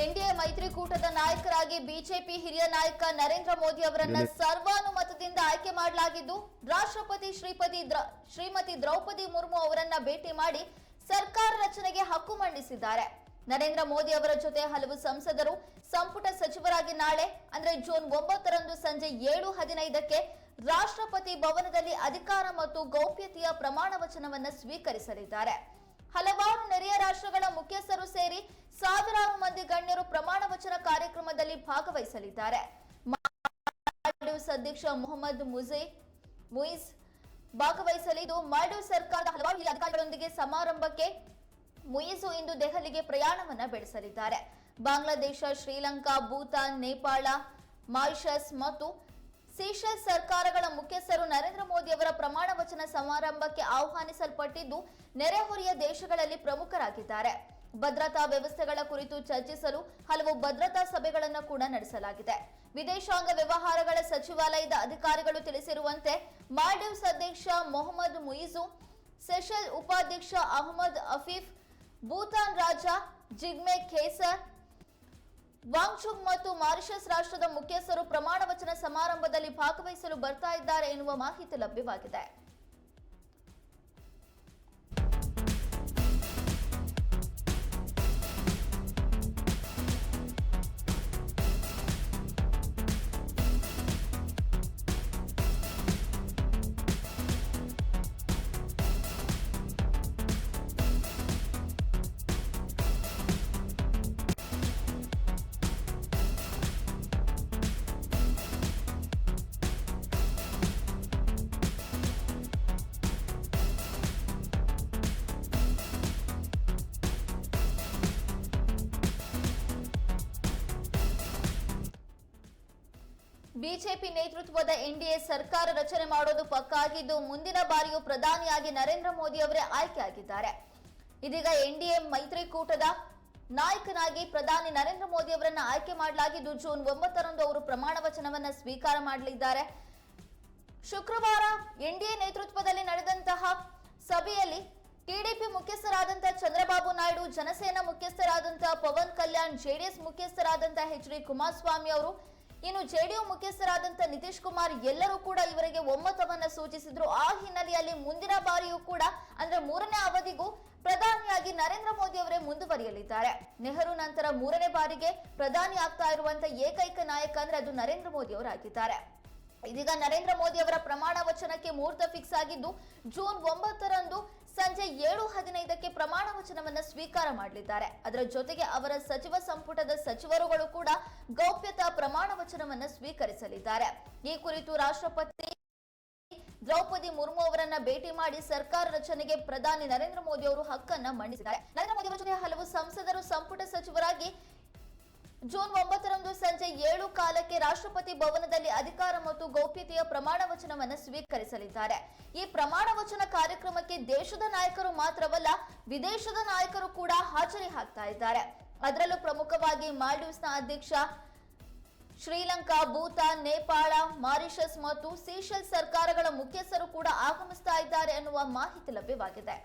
NDA ಮೈತ್ರಿಕೂಟದ ನಾಯಕರಾಗಿ BJP ಹಿರಿಯ ನಾಯಕ ನರೇಂದ್ರ ಮೋದಿ ಅವರನ್ನ ಸರ್ವಾನುಮತದಿಂದ ಆಯ್ಕೆ ಮಾಡಲಾಗಿದ್ದು, ರಾಷ್ಟ್ರಪತಿ ಶ್ರೀಮತಿ ದ್ರೌಪದಿ ಮುರ್ಮು ಅವರನ್ನ ಭೇಟಿ ಮಾಡಿ ಸರ್ಕಾರ ರಚನೆಗೆ ಹಕ್ಕು ಮಂಡಿಸಿದ್ದಾರೆ. ನರೇಂದ್ರ ಮೋದಿ ಅವರ ಜೊತೆ ಹಲವು ಸಂಸದರು ಸಂಪುಟ ಸಚಿವರಾಗಿ ನಾಳೆ ಅಂದ್ರೆ ಜೂನ್ 9ರಂದು ಸಂಜೆ 7:15ಕ್ಕೆ ರಾಷ್ಟ್ರಪತಿ ಭವನದಲ್ಲಿ ಅಧಿಕಾರ ಮತ್ತು ಗೌಪ್ಯತೆಯ ಪ್ರಮಾಣ ವಚನವನ್ನು ಸ್ವೀಕರಿಸಲಿದ್ದಾರೆ. ಹಲವಾರು ನೆರೆಯ ರಾಷ್ಟ್ರಗಳ ಮುಖ್ಯಸ್ಥರು ಸೇರಿ ಸಾವಿರಾರು ಮಂದಿ ಗಣ್ಯರು ಪ್ರಮಾಣ ವಚನ ಕಾರ್ಯಕ್ರಮದಲ್ಲಿ ಭಾಗವಹಿಸಲಿದ್ದಾರೆ. ಮಾಲ್ಡೀವ್ಸ್ ಅಧ್ಯಕ್ಷ ಮೊಹಮ್ಮದ್ ಮುಯಿಜ್ ಭಾಗವಹಿಸಲಿದ್ದು, ಮಾಲ್ಡೀವ್ಸ್ ಸರ್ಕಾರದ ಹಲವಾರು ಹಿರಿಯ ಅಧಿಕಾರಿಗಳೊಂದಿಗೆ ಸಮಾರಂಭಕ್ಕೆ ಮುಯಿಜು ಇಂದು ದೆಹಲಿಗೆ ಪ್ರಯಾಣವನ್ನ ಬೆಳೆಸಲಿದ್ದಾರೆ. ಬಾಂಗ್ಲಾದೇಶ, ಶ್ರೀಲಂಕಾ, ಭೂತಾನ್, ನೇಪಾಳ, ಮಾರಿಷಸ್ ಮತ್ತು ಸೀಶೆಲ್ಸ್ ಸರ್ಕಾರಗಳ ಮುಖ್ಯಸ್ಥರು ನರೇಂದ್ರ ಮೋದಿ ಅವರ ಪ್ರಮಾಣ ವಚನ ಸಮಾರಂಭಕ್ಕೆ ಆಹ್ವಾನಿಸಲ್ಪಟ್ಟಿದ್ದು, ನೆರೆಹೊರೆಯ ದೇಶಗಳಲ್ಲಿ ಪ್ರಮುಖರಾಗಿದ್ದಾರೆ. ಭದ್ರತಾ ವ್ಯವಸ್ಥೆಗಳ ಕುರಿತು ಚರ್ಚಿಸಲು ಹಲವು ಭದ್ರತಾ ಸಭೆಗಳನ್ನು ಕೂಡ ನಡೆಸಲಾಗಿದೆ. ವಿದೇಶಾಂಗ ವ್ಯವಹಾರಗಳ ಸಚಿವಾಲಯದ ಅಧಿಕಾರಿಗಳು ತಿಳಿಸಿರುವಂತೆ ಮಾಲ್ಡೀವ್ಸ್ ಅಧ್ಯಕ್ಷ ಮೊಹಮ್ಮದ್ ಮುಯಿಜು, ಸೆಷೆಲ್ ಉಪಾಧ್ಯಕ್ಷ ಅಹಮದ್ ಅಫೀಫ್, ಭೂತಾನ್ ರಾಜ ಜಿಗ್ಮೆ ಖೇಸರ್ ವಾಂಗ್ಚುಕ್ ಮತ್ತು ಮಾರಿಷಸ್ ರಾಷ್ಟ್ರದ ಮುಖ್ಯಸ್ಥರು ಪ್ರಮಾಣ ವಚನ ಸಮಾರಂಭದಲ್ಲಿ ಭಾಗವಹಿಸಲು ಬರ್ತಾ ಇದ್ದಾರೆ ಎನ್ನುವ ಮಾಹಿತಿ ಲಭ್ಯವಾಗಿದೆ. ಬಿಜೆಪಿ ನೇತೃತ್ವದ ಎನ್ಡಿಎ ಸರ್ಕಾರ ರಚನೆ ಮಾಡೋದು ಪಕ್ಕಾಗಿದ್ದು, ಮುಂದಿನ ಬಾರಿಯೂ ಪ್ರಧಾನಿಯಾಗಿ ನರೇಂದ್ರ ಮೋದಿ ಅವರೇ ಆಯ್ಕೆಯಾಗಿದ್ದಾರೆ. ಇದೀಗ ಎನ್ಡಿಎ ಮೈತ್ರಿಕೂಟದ ನಾಯಕನಾಗಿ ಪ್ರಧಾನಿ ನರೇಂದ್ರ ಮೋದಿ ಅವರನ್ನ ಆಯ್ಕೆ ಮಾಡಲಾಗಿದ್ದು, ಜೂನ್ 9ರಂದು ಅವರು ಪ್ರಮಾಣ ವಚನವನ್ನ ಸ್ವೀಕಾರ ಮಾಡಲಿದ್ದಾರೆ. ಶುಕ್ರವಾರ ಎನ್ಡಿಎ ನೇತೃತ್ವದಲ್ಲಿ ನಡೆದಂತಹ ಸಭೆಯಲ್ಲಿ ಟಿಡಿಪಿ ಮುಖ್ಯಸ್ಥರಾದಂತಹ ಚಂದ್ರಬಾಬು ನಾಯ್ಡು, ಜನಸೇನಾ ಮುಖ್ಯಸ್ಥರಾದಂತಹ ಪವನ್ ಕಲ್ಯಾಣ್, ಜೆಡಿಎಸ್ ಮುಖ್ಯಸ್ಥರಾದಂತಹ ಎಚ್.ಡಿ. ಕುಮಾರಸ್ವಾಮಿ ಅವರು, ಇನ್ನು ಜೆಡಿಯು ಮುಖ್ಯಸ್ಥರಾದಂತಹ ನಿತೀಶ್ ಕುಮಾರ್ ಎಲ್ಲರೂ ಕೂಡ ಇವರಿಗೆ ಒಮ್ಮತವನ್ನ ಸೂಚಿಸಿದ್ರು. ಆ ಹಿನ್ನೆಲೆಯಲ್ಲಿ ಮುಂದಿನ ಬಾರಿಯೂ ಕೂಡ ಅಂದ್ರೆ 3ನೇ ಅವಧಿಗೂ ಪ್ರಧಾನಿಯಾಗಿ ನರೇಂದ್ರ ಮೋದಿ ಅವರೇ ಮುಂದುವರಿಯಲಿದ್ದಾರೆ. ನೆಹರು ನಂತರ 3ನೇ ಬಾರಿಗೆ ಪ್ರಧಾನಿ ಆಗ್ತಾ ಇರುವಂತಹ ಏಕೈಕ ನಾಯಕ ಅಂದ್ರೆ ಅದು ನರೇಂದ್ರ ಮೋದಿ ಅವರಾಗಿದ್ದಾರೆ. ಇದೀಗ ನರೇಂದ್ರ ಮೋದಿ ಅವರ ಪ್ರಮಾಣ ವಚನಕ್ಕೆ ಮುಹೂರ್ತ ಫಿಕ್ಸ್ ಆಗಿದ್ದು, ಜೂನ್ 9ರಂದು ಸಂಜೆ 7:15ಕ್ಕೆ ಪ್ರಮಾಣ ವಚನವನ್ನ ಸ್ವೀಕಾರ ಮಾಡಲಿದ್ದಾರೆ. ಅದರ ಜೊತೆಗೆ ಅವರ ಸಚಿವ ಸಂಪುಟದ ಸಚಿವರುಗಳು ಕೂಡ ಗೌಪ್ಯತಾ ಪ್ರಮಾಣ ವಚನವನ್ನ ಸ್ವೀಕರಿಸಲಿದ್ದಾರೆ. ಈ ಕುರಿತು ರಾಷ್ಟ್ರಪತಿ ದ್ರೌಪದಿ ಮುರ್ಮು ಅವರನ್ನ ಭೇಟಿ ಮಾಡಿ ಸರ್ಕಾರ ರಚನೆಗೆ ಪ್ರಧಾನಿ ನರೇಂದ್ರ ಮೋದಿ ಅವರು ಹಕ್ಕನ್ನ ಮಂಡಿಸಿದ್ದಾರೆ. ನರೇಂದ್ರ ಮೋದಿ ಅವರ ಜೊತೆ ಹಲವು ಸಂಸದರು ಸಂಪುಟ ಸಚಿವರಾಗಿ ಜೂನ್ 9ರಂದು ಸಂಜೆ 7:15ಕ್ಕೆ ರಾಷ್ಟ್ರಪತಿ ಭವನದಲ್ಲಿ ಅಧಿಕಾರ ಮತ್ತು ಗೌಪ್ಯತೆಯ ಪ್ರಮಾಣ ವಚನವನ್ನು ಸ್ವೀಕರಿಸಲಿದ್ದಾರೆ. ಈ ಪ್ರಮಾಣ ವಚನ ಕಾರ್ಯಕ್ರಮಕ್ಕೆ ದೇಶದ ನಾಯಕರು ಮಾತ್ರವಲ್ಲ, ವಿದೇಶದ ನಾಯಕರು ಕೂಡ ಹಾಜರಿ ಹಾಕ್ತಾ ಇದ್ದಾರೆ. ಅದರಲ್ಲೂ ಪ್ರಮುಖವಾಗಿ ಮಾಲ್ಡೀವ್ಸ್ನ ಅಧ್ಯಕ್ಷ, ಶ್ರೀಲಂಕಾ, ಭೂತಾನ್, ನೇಪಾಳ, ಮಾರಿಷಸ್ ಮತ್ತು ಸೀಶೆಲ್ಸ್ ಸರ್ಕಾರಗಳ ಮುಖ್ಯಸ್ಥರು ಕೂಡ ಆಗಮಿಸ್ತಾ ಇದ್ದಾರೆ ಎನ್ನುವ ಮಾಹಿತಿ ಲಭ್ಯವಾಗಿದೆ.